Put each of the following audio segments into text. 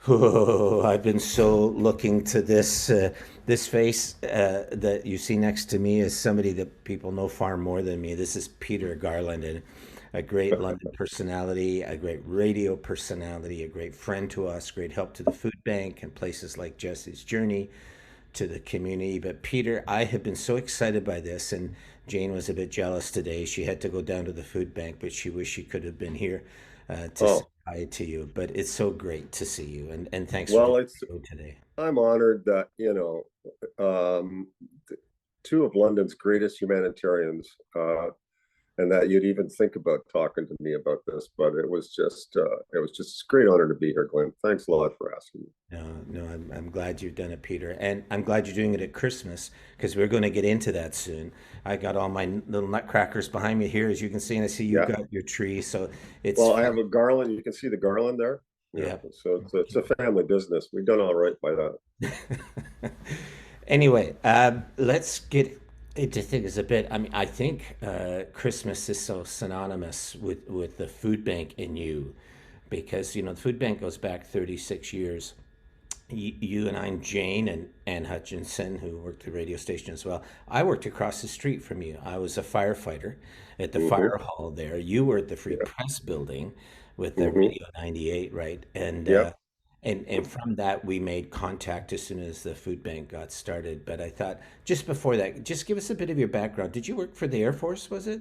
Oh, I've been so looking to this face that you see next to me as somebody that people know far more than me. This is Peter Garland, and a great London personality, a great radio personality, a great friend to us, great help to the food bank and places like Jesse's Journey to the community. But Peter, I have been so excited by this, and Jane was a bit jealous today. She had to go down to the food bank, but she wished she could have been here to say Oh, hi to you. But it's so great to see you, and thanks for well, doing it's the show today. I'm honored that, two of London's greatest humanitarians, and that you'd even think about talking to me about this. But it was just a great honor to be here, Glenn. Thanks a lot for asking me. No, no, I'm glad you've done it, Peter, and I'm glad you're doing it at Christmas because we're going to get into that soon. I got all my little nutcrackers behind me here, as you can see, and I see you Yeah. got your tree, so it's Well, I fun. have a garland. You can see the garland there. Yeah. Yeah. So it's a family business. We've done all right by that. Anyway, let's get into things a bit. I mean, I think Christmas is so synonymous with the food bank in you because, the food bank goes back 36 years. You and I and Jane and Ann Hutchinson, who worked at the radio station as well. I worked across the street from you. I was a firefighter at the Hmm. fire hall there. You were at the Free Yeah. Press building with the Hmm. Radio 98, right? And Yep. from that we made contact as soon as the food bank got started. But I thought just before that, just give us a bit of your background. Did you work for the Air Force, was it?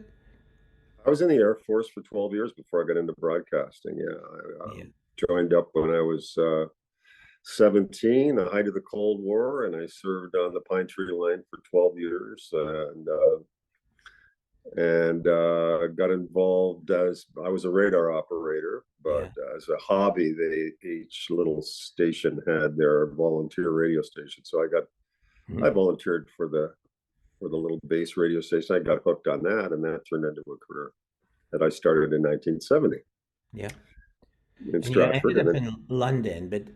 I was in the Air Force for 12 years before I got into broadcasting. Yeah. I Yeah. joined up when I was 17, the height of the Cold War, and I served on the Pine Tree Line for 12 years, and got involved as I was a radar operator, but Yeah. as a hobby, each little station had their volunteer radio station. So I Mhm. volunteered for the little base radio station. I got hooked on that, and that turned into a career that I started in 1970 Yeah. in And you Stratford, ended and up then in London, but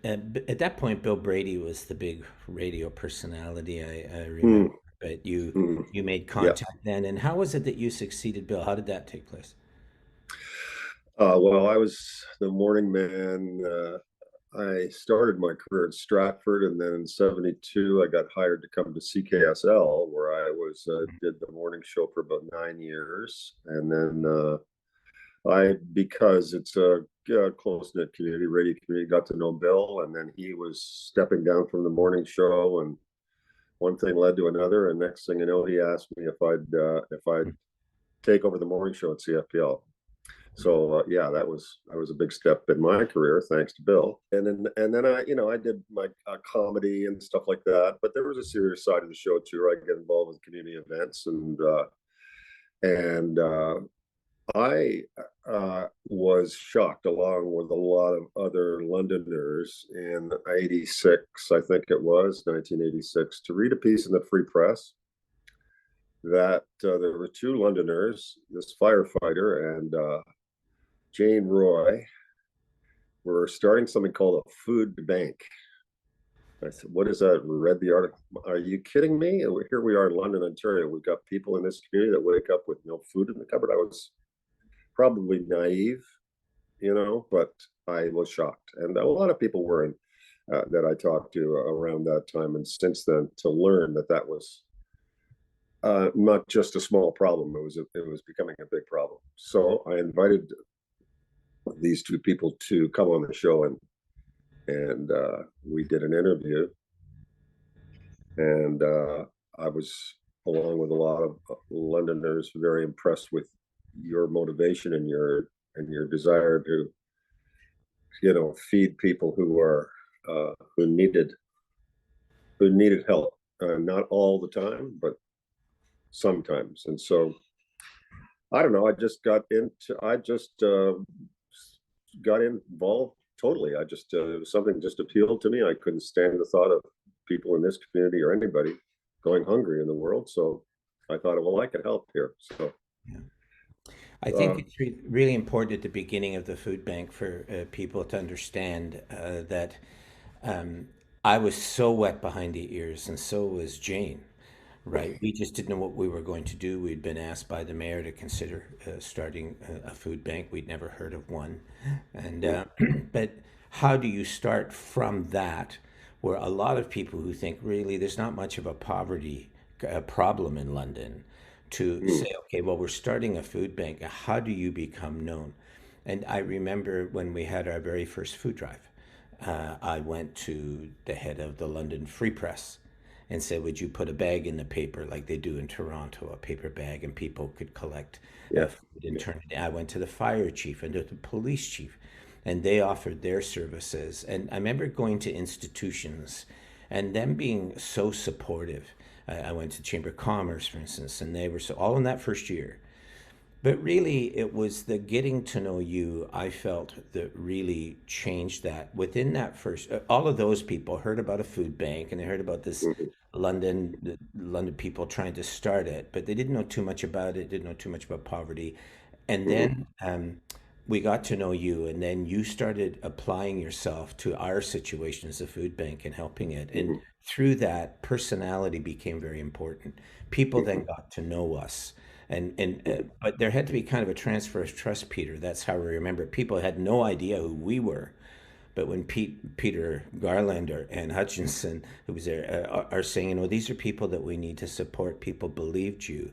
at that point, Bill Brady was the big radio personality. I remember. mm, But you made yeah. contact then, and how was it that you succeeded Bill? How did that take place? Well, I was the morning man. I started my career at Stratford, and then in '72, I got hired to come to CKSL, where I was did the morning show for about 9 years, and then I because it's a close knit community, radio community, got to know Bill, and then he was stepping down from the morning show, and one thing led to another, and next thing you know, he asked me if I'd take over the morning show at CFPL. So yeah, that was a big step in my career, thanks to Bill. And then I did my comedy and stuff like that. But there was a serious side of the show too, where I get involved with community events, and I was shocked, along with a lot of other Londoners, in '86, I think it was 1986, to read a piece in the Free Press that there were two Londoners, this firefighter and Jane Roy, were starting something called a food bank. I said, "What is that?" Read the article. Are you kidding me? Here we are in London, Ontario. We've got people in this community that wake up with no food in the cupboard. I was probably naive, but I was shocked. And a lot of people were that I talked to around that time. And since then, to learn that that was not just a small problem, it was becoming a big problem. So I invited these two people to come on the show, and we did an interview, and I was, along with a lot of Londoners, very impressed with your motivation and your desire to feed people who are who needed help, not all the time, but sometimes. And so I don't know. I just got involved totally. It was something just appealed to me. I couldn't stand the thought of people in this community or anybody going hungry in the world. So I thought, well, I could help here. So Yeah. I think uh, it's really important at the beginning of the food bank for people to understand that um, I was so wet behind the ears, and so was Jane. Right. We just didn't know what we were going to do. We'd been asked by the mayor to consider starting a food bank. We'd never heard of one. And but how do you start from that, where a lot of people who think really there's not much of a poverty problem in London, to Mm, say, okay, well, we're starting a food bank. How do you become known? And I remember when we had our very first food drive, I went to the head of the London Free Press and said, would you put a bag in the paper like they do in Toronto, a paper bag, and people could collect yeah, food and yeah. turn it in. I went to the fire chief and to the police chief, and they offered their services. And I remember going to institutions and them being so supportive. I went to Chamber of Commerce, for instance, and they were so all in that first year. But really, it was the getting to know you, I felt, that really changed that. Within that first, all of those people heard about a food bank and they heard about this Mhm, the London people trying to start it, but they didn't know too much about it, didn't know too much about poverty. And mhm, then we got to know you, and then you started applying yourself to our situation as a food bank and helping it. And mhm, through that, personality became very important. People then mhm, got to know us. And mhm. but there had to be kind of a transfer of trust, Peter. That's how we remember it. People had no idea who we were, but when Peter Garland and Hutchinson, who was there, are saying, you know, these are people that we need to support. People believed you,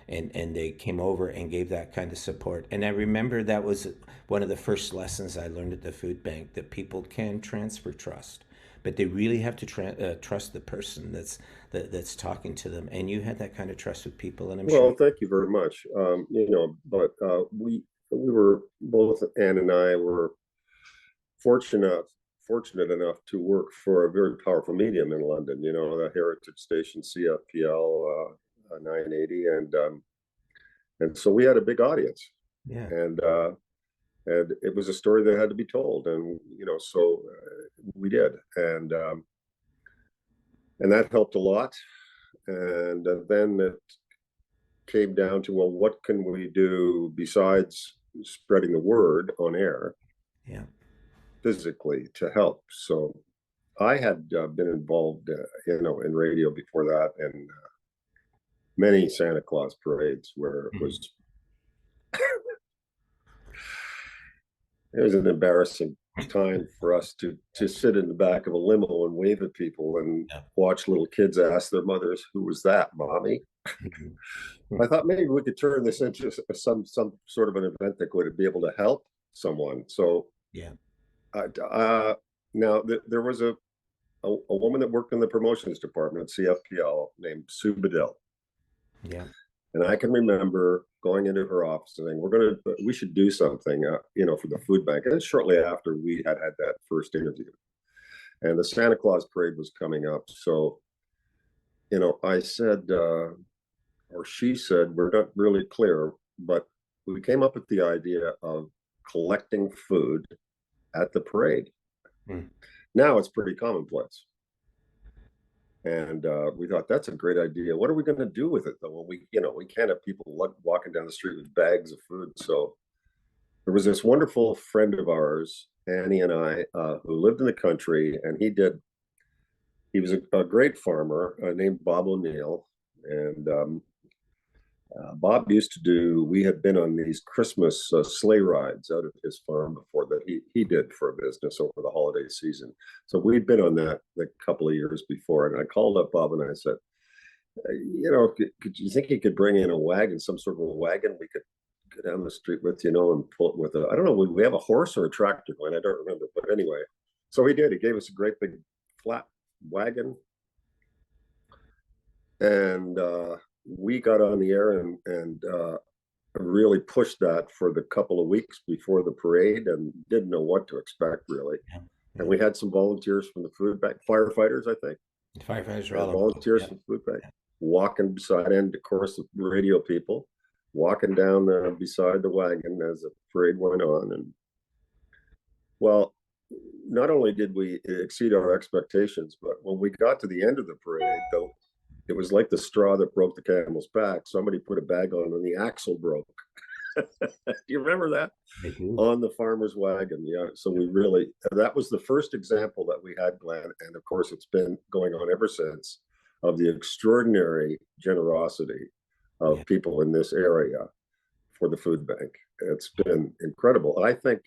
and they came over and gave that kind of support. And I remember that was one of the first lessons I learned at the food bank, that people can transfer trust, but they really have to trust the person that's talking to them. And you had that kind of trust with people, and I'm sure. Well, thank you very much. But we were both Anne and I were fortunate fortunate enough to work for a very powerful medium in London. You know, the Heritage Station CFPL 980, and so we had a big audience, Yeah, and uh, and it was a story that had to be told, and so we did, and that helped a lot. And then it came down to, well, what can we do besides spreading the word on air yeah, physically to help? So I had been involved, in radio before that, and many Santa Claus parades where mhm, it was an embarrassing time for us to sit in the back of a limo and wave at people and yeah, watch little kids ask their mothers, "Who was that, mommy?" mhm, I thought maybe we could turn this into some sort of an event that would be able to help someone. So yeah, uh, uh, now there was a woman that worked in the promotions department at CFPL named Sue Bedell. yeah, And I can remember going into her office and saying, we should do something, for the food bank. And then shortly after we had that first interview, and the Santa Claus parade was coming up. So, I said, or she said, we're not really clear, but we came up with the idea of collecting food at the parade. mm, Now it's pretty commonplace. And we thought that's a great idea. What are we going to do with it though? When we can't have people walking down the street with bags of food. So there was this wonderful friend of ours, Annie and I, who lived in the country, and he was a great farmer named Bob O'Neill, and Bob used to do. We had been on these Christmas sleigh rides out at his farm before that he did for a business over the holiday season. So we'd been on that a couple of years before, and I called up Bob and I said, could you think he could bring in a wagon, some sort of a wagon we could go down the street with, and pull it with I don't know, we have a horse or a tractor, Glen, I don't remember, but anyway, so he did. He gave us a great big flat wagon, and we got on the air and really pushed that for the couple of weeks before the parade, and didn't know what to expect really. yeah, And yeah. we had some volunteers from the food bank, firefighters, I think, The firefighters are and all involved. volunteers Yeah, from food bank walking beside, and of course the radio people walking down beside the wagon as the parade went on. And well, not only did we exceed our expectations, but when we got to the end of the parade, though, it was like the straw that broke the camel's back. Somebody put a bag on and the axle broke. Do you remember that? they do. On the farmer's wagon. Yeah. So that was the first example that we had, Glenn. And of course, it's been going on ever since, of the extraordinary generosity Yeah, of people in this area for the food bank. It's been incredible. I think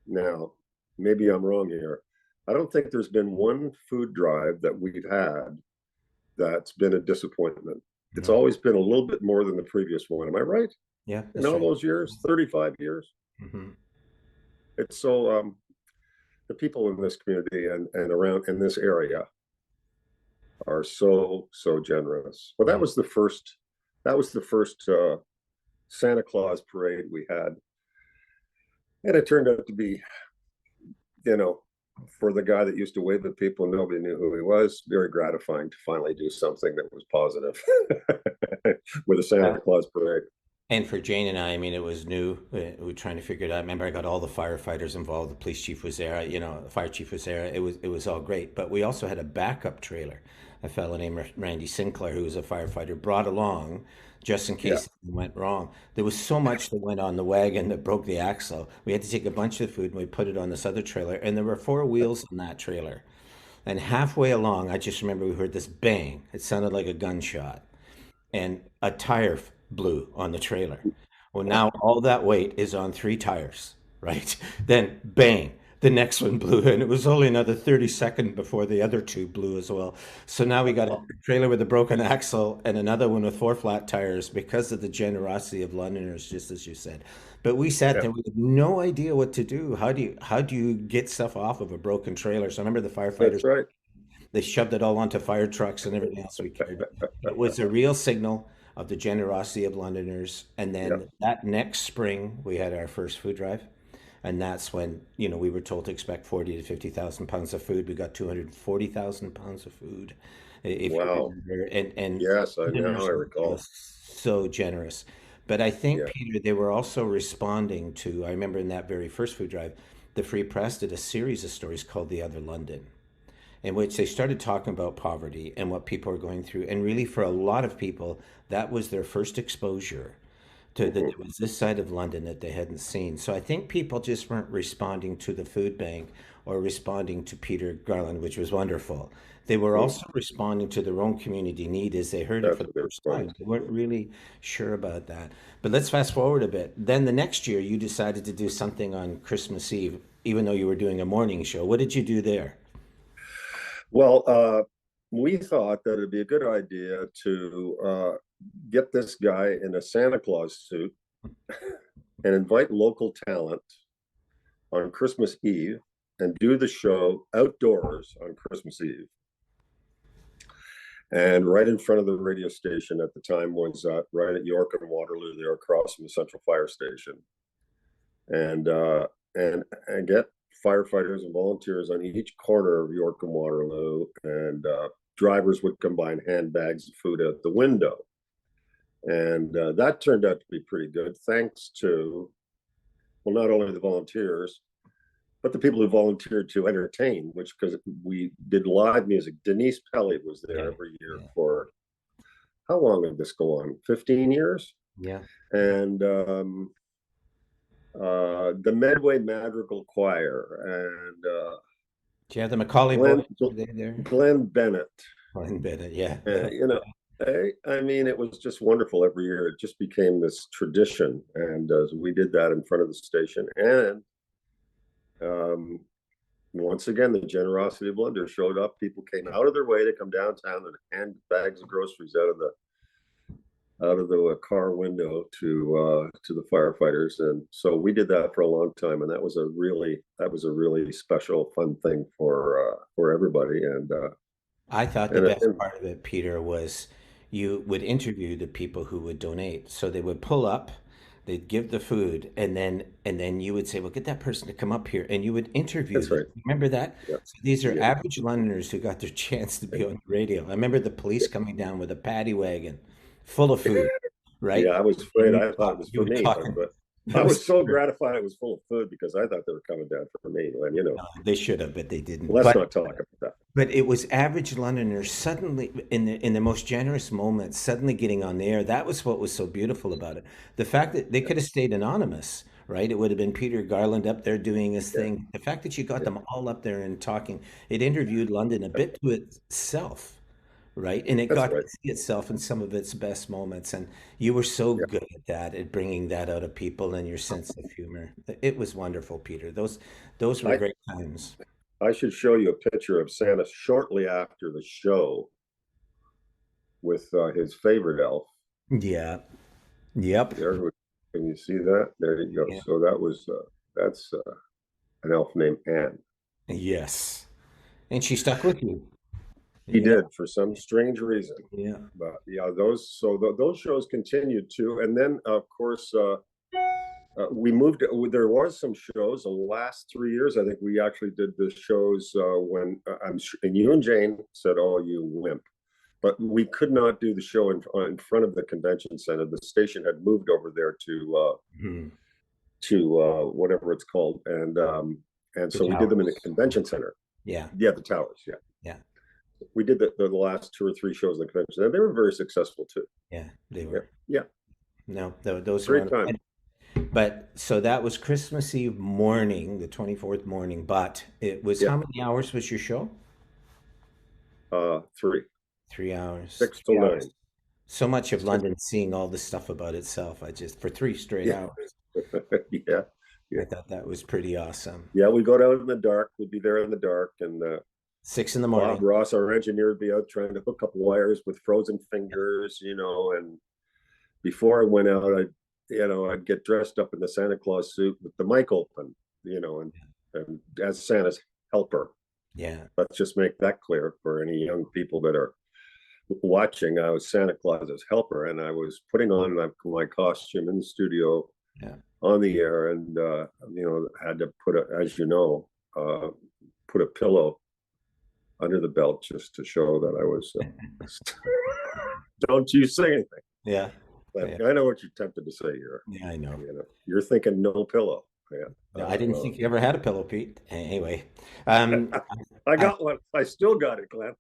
now maybe I'm wrong here. I don't think there's been one food drive that we've had that's been a disappointment. It's No. always been a little bit more than the previous one. Am I right? Yeah, In that's all right. those years, 35 years. Hmm. It's so the people in this community and around in this area are so generous. Well, Yeah. that was the first Santa Claus parade we had, and it turned out to be, you know, for the guy that used to wave at people, nobody knew who he was. Very gratifying to finally do something that was positive with a Santa Claus parade. And for Jane and I mean, it was new. We were trying to figure it out. I remember I got all the firefighters involved. The police chief was there. The fire chief was there. It was all great. But we also had a backup trailer. A fellow named Randy Sinclair, who was a firefighter, brought along just in Yeah, case it went wrong. There was so much that went on the wagon that broke the axle. We had to take a bunch of food and we put it on this other trailer. And there were four wheels in that trailer. And halfway along, I just remember we heard this bang. It sounded like a gunshot and a tire blew on the trailer. Well, now all that weight is on three tires, right? Then bang, the next one blew, and it was only another 30 seconds before the other two blew as well. So now we got a trailer with a broken axle and another one with four flat tires because of the generosity of Londoners, just as you said. But we sat yeah, there, we had no idea what to do. How do you get stuff off of a broken trailer? So I remember the firefighters, that's right. they shoved it all onto fire trucks and everything else we carried. It was a real signal of the generosity of Londoners. And Yeah, then that next spring, we had our first food drive. And that's when, we were told to expect 40 to 50,000 pounds of food. We got 240,000 pounds of food, if you wow. remember. And Yes, I now Londoners I were recall. just so generous. But I think, Yeah. Peter, they were also responding to, I remember in that very first food drive, the Free Press did a series of stories called The Other London, in which they started talking about poverty and what people are going through. And really, for a lot of people, that was their first exposure to that Mhm. there was this side of London that they hadn't seen. So I think people just weren't responding to the food bank or responding to Peter Garland, which was wonderful. They were Mm. also responding to their own community need as they heard it That's for the a good first point. time. They weren't really sure about that. But let's fast forward a bit. Then the next year, you decided to do something on Christmas Eve, even though you were doing a morning show. What did you do there? Well, we thought that it'd be a good idea to get this guy in a Santa Claus suit and invite local talent on Christmas Eve and do the show outdoors on Christmas Eve. And right in front of the radio station at the time was right at York and Waterloo, there across from the Central Fire Station, and and get firefighters and volunteers on each corner of York and Waterloo, and drivers would combine handbags of food out the window, and that turned out to be pretty good, thanks to, well, not only the volunteers but the people who volunteered to entertain, which, because we did live music. Denise Pelly was there Yeah, every year yeah, for, how long did this go on? 15 years. yeah. And the Medway Madrigal Choir and Yeah, the Macaulay boys, Glenn were they there? Glenn Bennett. Glenn Bennett, yeah. You know, I mean, it was just wonderful every year. It just became this tradition, and we did that in front of the station. And um, once again, the generosity of Blender showed up. People came out of their way to come downtown and hand bags of groceries out of the car window to the firefighters, and so we did that for a long time, and that was a really special, fun thing for everybody, I thought the best and part of it, Peter, was you would interview the people who would donate. So they would pull up, they'd give the food, and then you would say, "Well, get that person to come up here," and you would interview that's them. right. Remember that? Yeah, So these are yeah, average Londoners who got their chance to be on the radio. I remember the police coming down with a paddy wagon full of food, yeah. right? I was And afraid. I thought it was you for were me, talking. but I It was was so gratified it was full of food because I thought they were coming down for me. And they should have, but they didn't. let's But not talk about that. But it was average Londoners suddenly, in the most generous moments, suddenly getting on the air. That was what was so beautiful about it. The fact that they Yeah, could have stayed anonymous, right? It would have been Peter Garland up there doing his yeah, thing. The fact that you got yeah. them all up there and talking, it interviewed London a bit to itself, right? And it That's got right. to see itself in some of its best moments. And you were so Yeah. good at that, at bringing that out of people and your sense of humor. It was wonderful, Peter. Those were I great times. I should show you a picture of Santa shortly after the show with his favorite elf. Yeah. Yep. There, can you see that? There you go. Yeah. So that's an elf named Anne. Yes. And she stuck with you. He Yeah. did for some strange reason. Yeah. But yeah, those shows continued too, and then of course we moved. There was some shows. The last 3 years, I think we actually did the shows when and you and Jane said, "Oh, you wimp." But we could not do the show in front of the convention center. The station had moved over there Mhm. to whatever it's called, and The so we did them in the towers. convention center. Yeah. Yeah, the towers. Yeah, Yeah. we did the last 2 or 3 shows in the convention, and they were very successful too. Yeah. They Yeah, were. yeah, No, those are great wonderful. time. But so that was Christmas Eve morning, the 24th morning, but it was Yeah, how many hours was your show? three, 3 hours. six till 3 hours. nine. So much of Six, London seeing all this stuff about itself. I just, for three straight yeah, hours, yeah, yeah, I thought that was pretty awesome. yeah. We go down in the dark. We'd be there in the dark, and 6 in the morning. Bob Ross, our engineer, would be out trying to hook up wires with frozen fingers, and before I went out, I'd get dressed up in the Santa Claus suit with the mic open, and as Santa's helper. Yeah. Let's just make that clear for any young people that are watching. I was Santa Claus's helper, and I was putting on my costume in the studio Yeah. on the air, and had to as put a pillow under the belt just to show that I was. Don't you say anything. Yeah. But Yeah. I know what you're tempted to say here. Yeah, I know. You're thinking no pillow. Yeah. No, I didn't think you ever had a pillow, Pete. Anyway, um, I I, got one. I still got it, Glenn.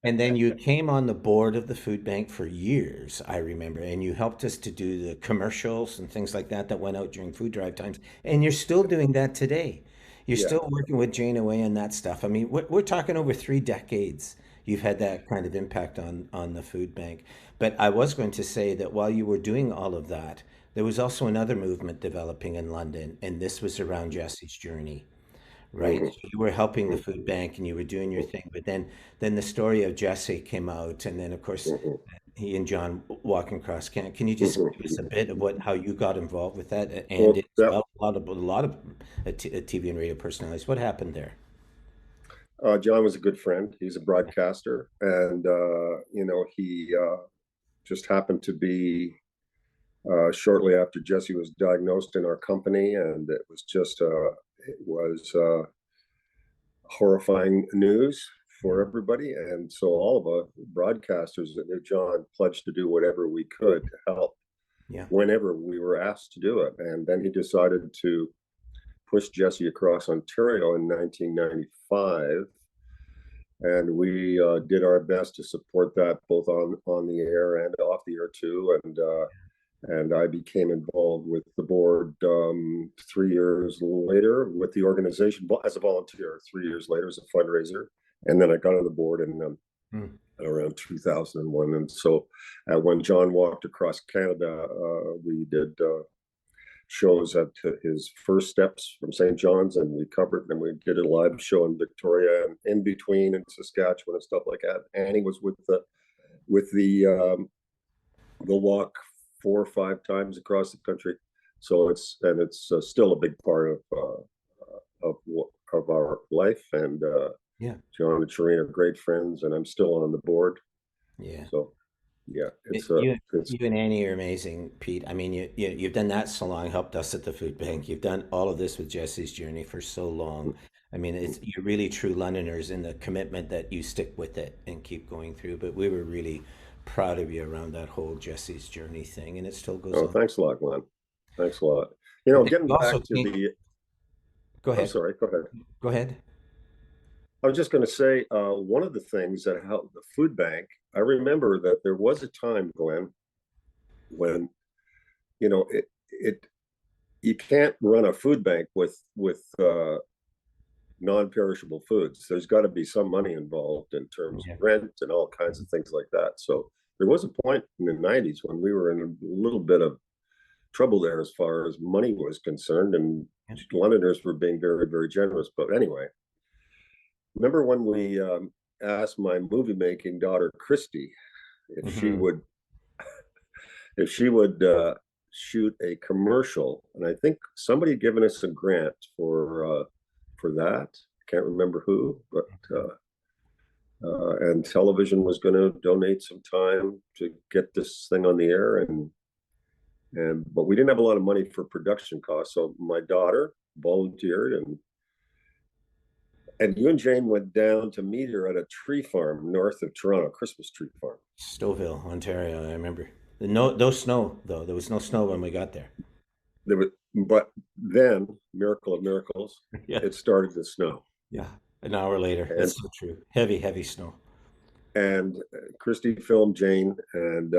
and then you came on the board of the food bank for years, I remember, and you helped us to do the commercials and things like that that went out during food drive times. And you're still doing that today. You're Yeah. still working with Jane away and that stuff. I mean, we're talking over 3 decades. You've had that kind of impact on the food bank. But I was going to say that while you were doing all of that, there was also another movement developing in London, and this was around Jesse's journey, right? Mhm, So you were helping the mhm, food bank and you were doing your thing, but then the story of Jesse came out, and then of course mhm, he and John walking across. Can you just mhm, give us a mhm. bit of what how you got involved with that, and Well, as well a lot of TV and radio personalities? What happened there? John was a good friend. He's a broadcaster, and he just happened to be shortly after Jesse was diagnosed in our company, and it was horrifying news for everybody. And so all of us broadcasters that knew John pledged to do whatever we could to help Yeah, whenever we were asked to do it. And then he decided to push Jesse across Ontario in 1995. And we did our best to support that both on the air and off the air too. And I became involved with the board 3 years later with the organization as a volunteer. 3 years later as a fundraiser, and then I got on the board in mm, around 2001. And so, when John walked across Canada, we did shows at his first steps from St. John's, and we covered, and we did a live show in Victoria and in between in Saskatchewan and stuff like that. Annie was with the walk 4 or 5 times across the country. So it's still a big part of of our life. And yeah, John and Shireen are great friends, and I'm still on the board. yeah. So yeah, It- it's You, it's you and Annie are amazing, Pete. I mean, you've done that so long, helped us at the food bank. You've done all of this with Jesse's journey for so long. I mean, you're really true Londoners in the commitment that you stick with it and keep going through. But we were really proud of you around that whole Jesse's journey thing, and it still goes oh, on. thanks a lot, Glenn. Thanks a lot. But then Getting you also back to came, the go I'm ahead, sorry, go ahead. go ahead. I was just going to say one of the things that helped the food bank. I remember that there was a time, Glenn, when it you can't run a food bank with non-perishable foods. There's got to be some money involved in terms of Yeah. rent and all kinds of things like that. So there was a point in the 90s when we were in a little bit of trouble there as far as money was concerned, and Yeah. Londoners were being very, very generous. But anyway, remember when we asked my movie making daughter Christy if she Mhm. would shoot a commercial, and I think somebody had given us a grant for that. I can't remember who, but and television was going to donate some time to get this thing on the air, and but we didn't have a lot of money for production costs, so my daughter volunteered, and you and Jane went down to meet her at a tree farm north of Toronto, Christmas tree farm. Stouffville, Ontario. I remember. No snow though. There was no snow when we got there. There was, but then, miracle of miracles, Yeah. it started to snow, Yeah. An hour later. and It's so true. Heavy, heavy snow. and Christy filmed Jane and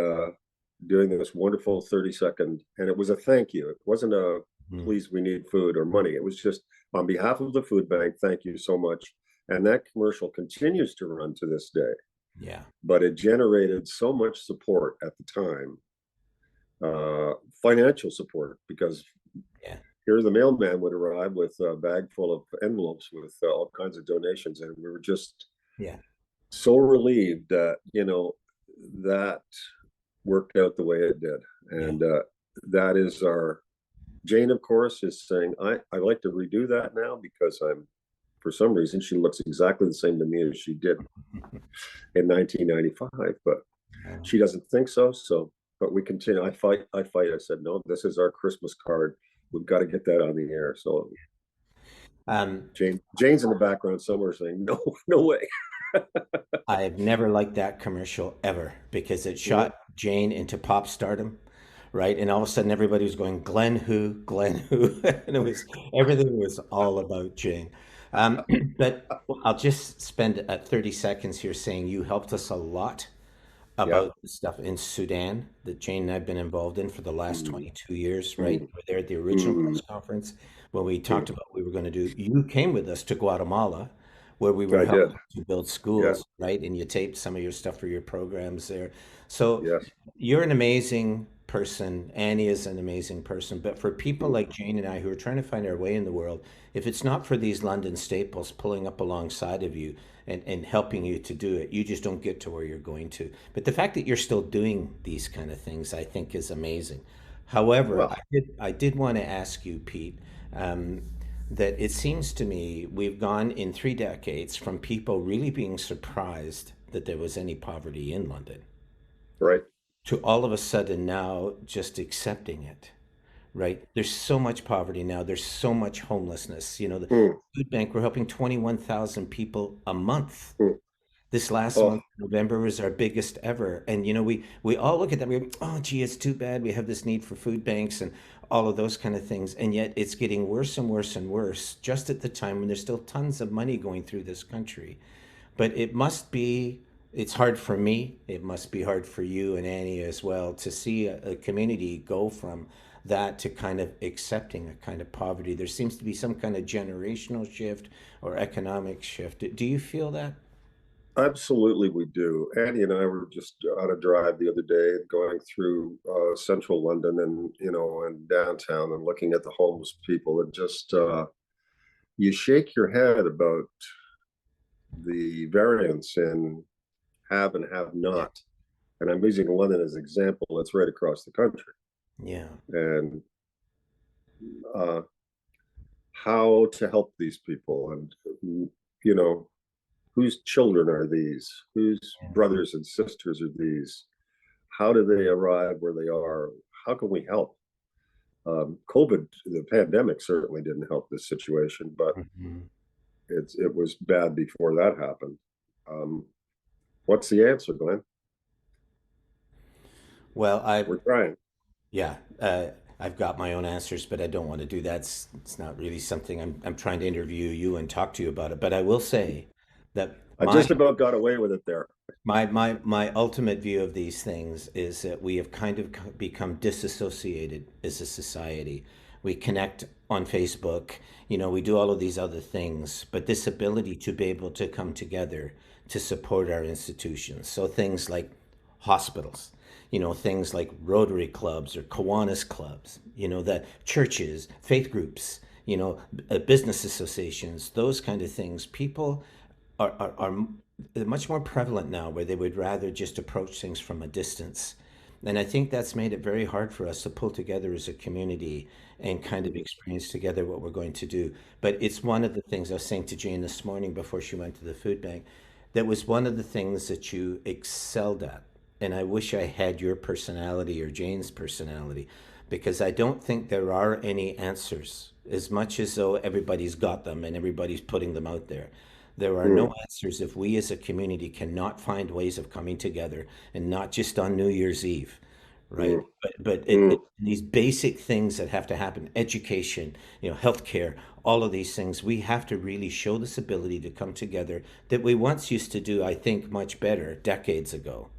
doing this wonderful 30-second, and it was a thank you. It wasn't a Mm. please we need food or money. It was just on behalf of the food bank, thank you so much. And that commercial continues to run to this day. Yeah. But it generated so much support at the time, financial support, because Yeah. here the mailman would arrive with a bag full of envelopes with all kinds of donations, and we were just Yeah. so relieved that that worked out the way it did. Yeah. And that is our Jane, of course, is saying I like to redo that now because I'm for some reason she looks exactly the same to me as she did in 1995, but Yeah. she doesn't think so. So, but we continue. I fight. I said, no, this is our Christmas card. We've got to get that on the air. So Um, Jane's in the background somewhere saying, no, no way. I've never liked that commercial ever because it Mm, shot Jane into pop stardom, right? And all of a sudden everybody was going, Glen who, Glen who, and it was everything was all about Jane. But I'll just spend 30 seconds here saying you helped us a lot yeah. about the stuff in Sudan that Jane and I've been involved in for the last Mm, 22 years, right? mm, We were there at the original mm, press conference when we mm. talked about what we were going to do. You came with us to Guatemala where we were I did. helping to build Yeah. schools, right? And you taped some of your stuff for your programs there. So Yes. you're an amazing person. Annie is an amazing person. But for people Mm, like Jane and I who are trying to find our way in the world, if it's not for these London staples pulling up alongside of you and helping you to do it, you just don't get to where you're going to. But the fact that you're still doing these kind of things, I think, is amazing. However, well, I did want to ask you, Pete, um, that it seems to me we've gone in 3 decades from people really being surprised that there was any poverty in London right. to all of a sudden now just accepting it, right? There's so much poverty now. There's so much homelessness. The Mm, food bank, we're helping 21,000 people a month. mm. This last Oh, month, November, was our biggest ever. And we all look at that. We go, oh, gee, it's too bad. We have this need for food banks and all of those kind of things. And yet it's getting worse and worse and worse just at the time when there's still tons of money going through this country. But it's hard for me. It must be hard for you and Annie as well to see a community go from that to kind of accepting a kind of poverty. There seems to be some kind of generational shift or economic shift. Do you feel that? absolutely, we do. Andy and I were just on a drive the other day, going through central London and and downtown, and looking at the homeless people, and just you shake your head about the variance in have and have Yeah. not. And I'm using London as an example. It's right across the country, Yeah. and uh, how to help these people, and you know whose children are these, whose Yeah. brothers and sisters are these, how do they arrive where they are, how can we help. COVID, the pandemic, certainly didn't help this situation, but Mhm. it was bad before that happened. um, what's the answer, Glenn? Well, We're trying. yeah, I've got my own answers, but I don't want to do that. It's not really something I'm trying to interview you and talk to you about it. But I will say that I my just about got away with it there. my ultimate view of these things is that we have kind of become disassociated as a society. we connect on Facebook, we do all of these other things, but this ability to be able to come together to support our institutions. So things like hospitals, things like Rotary clubs or Kiwanis clubs, the churches, faith groups, business associations, those kind of things. People are much more prevalent now where they would rather just approach things from a distance. And I think that's made it very hard for us to pull together as a community and kind of experience together what we're going to do. But it's one of the things I was saying to Jane this morning before she went to the food bank. That was one of the things that you excelled at. And I wish I had your personality or Jane's personality, because I don't think there are any answers, as much as though everybody's got them and everybody's putting them out there. There are no Mm, answers if we as a community cannot find ways of coming together, and not just on New Year's Eve, right? mm, But mm. these basic things that have to happen, education, healthcare, all of these things, we have to really show this ability to come together that we once used to do, I think, much better decades ago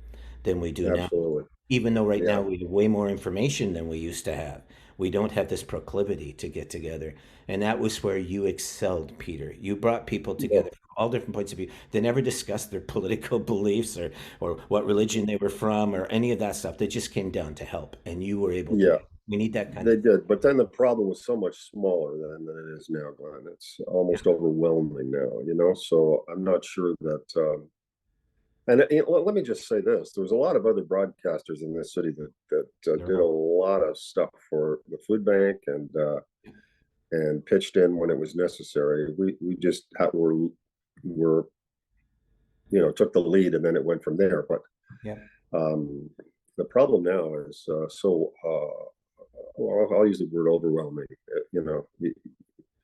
than we do now. Absolutely. Even though right Yeah. now we have way more information than we used to have, we don't have this proclivity to get together. And that was where you excelled, Peter. You brought people together Well, from all different points of view. They never discussed their political beliefs or what religion they were from or any of that stuff. They just came down to help. And you were able to do yeah, it. We need that kind they of did. But then the problem was so much smaller than it is now, Glenn. It's thing. almost overwhelming now. So I'm not sure that. And let me just say this: there was a lot of other broadcasters in this city that There did a are. lot of stuff for the food bank and pitched in when it was necessary. We just were took the lead, and then it went from there. But Yeah. um, the problem now is well, I'll use the word overwhelming.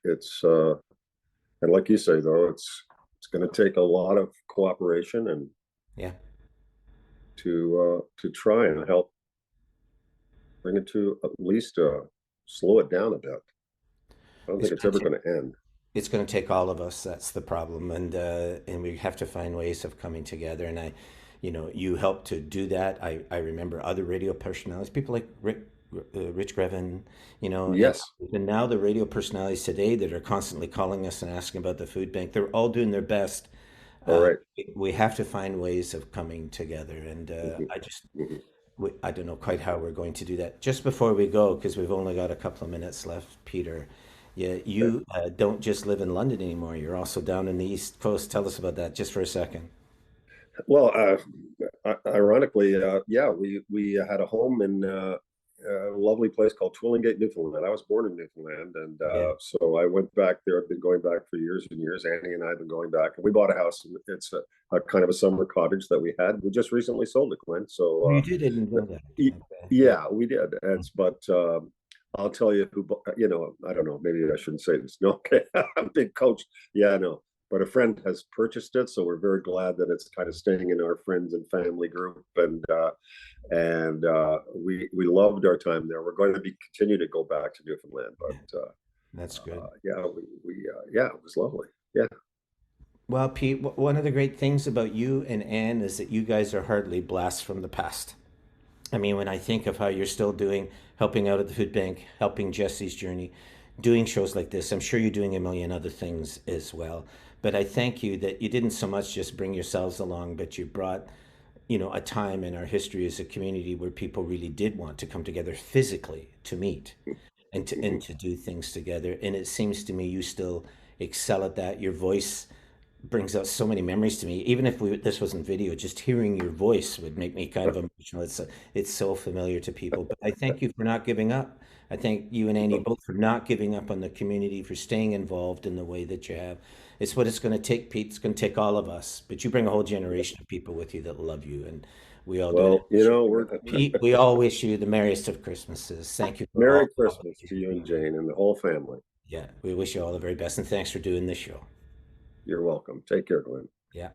It's and like you say though, it's going to take a lot of cooperation and Yeah. to try and help bring it to at least slow it down a bit. I don't It's think it's going ever to going to end. it's going to take all of us. That's the problem, and we have to find ways of coming together. And you helped to do that. I remember other radio personalities, people like Rich Greven, and Yes. now the radio personalities today that are constantly calling us and asking about the food bank. They're all doing their best. All Uh, right. we have to find ways of coming together, and Mhm, mhm. I don't know quite how we're going to do that. Just before we go, because we've only got a couple of minutes left, Peter. Yeah, Okay. you don't just live in London anymore. You're also down in the East Coast. Tell us about that just for a second. Well, ironically, yeah, we had a home in a lovely place called Twillingate, Newfoundland. I was born in Newfoundland, and Yeah. so I went back there. I've been going back for years and years. Annie and I have been going back, and we bought a house. It's a kind of a summer cottage that we had. We just recently sold it, Glenn. Oh, So, you didn't know that. Okay. Yeah. yeah, we did. But I'll tell you who. I don't know. Maybe I shouldn't say this. No, okay, I'm big coach. Yeah, no. But a friend has purchased it, so we're very glad that it's kind of staying in our friends and family group, and we loved our time there. We're going to be continue to go back to Newfoundland, Yeah. but That's good. yeah, yeah, it was lovely. Yeah, Well, Pete, one of the great things about you and Anne is that you guys are hardly blasts from the past. I mean, when I think of how you're still doing, helping out at the food bank, helping Jesse's journey, doing shows like this, I'm sure you're doing a million other things as well. But I thank you that you didn't so much just bring yourselves along, but you brought, a time in our history as a community where people really did want to come together physically to meet and mhm. to do things together. And it seems to me you still excel at that. Your voice brings out so many memories to me. Even if this wasn't video, just hearing your voice would make me kind of emotional. It's so familiar to people. But I thank you for not giving up. I thank you and Andy both for not giving up on the community, for staying involved in the way that you have. It's what it's going to take, Pete. It's going to take all of us. But you bring a whole generation of people with you that love you, and we all do. And Well, we're Pete, we all wish you the merriest of Christmases. Thank you for Merry all the help that Christmas you've to you and given. Jane and the whole family. Yeah, we wish you all the very best, and thanks for doing this show. You're welcome. Take care, Glenn. Yeah.